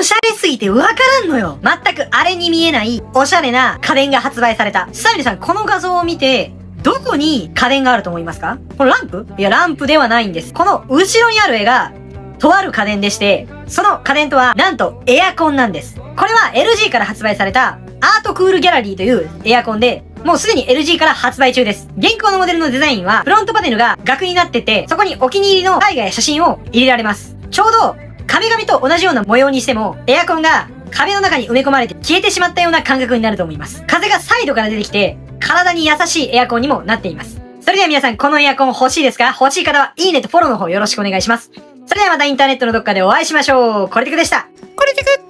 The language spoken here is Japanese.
おしゃれすぎてわからんのよ。全くあれに見えないおしゃれな家電が発売された。さあ皆さん、この画像を見て、どこに家電があると思いますか？このランプ？いや、ランプではないんです。この後ろにある絵が、とある家電でして、その家電とは、なんとエアコンなんです。これは LG から発売された、アートクールギャラリーというエアコンで、もうすでに LG から発売中です。現行のモデルのデザインは、フロントパネルが額になってて、そこにお気に入りの絵画や写真を入れられます。ちょうど、壁紙と同じような模様にしても、エアコンが壁の中に埋め込まれて消えてしまったような感覚になると思います。風がサイドから出てきて、体に優しいエアコンにもなっています。それでは皆さん、このエアコン欲しいですか？欲しい方は、いいねとフォローの方よろしくお願いします。それではまたインターネットのどっかでお会いしましょう。これでくでした。これでく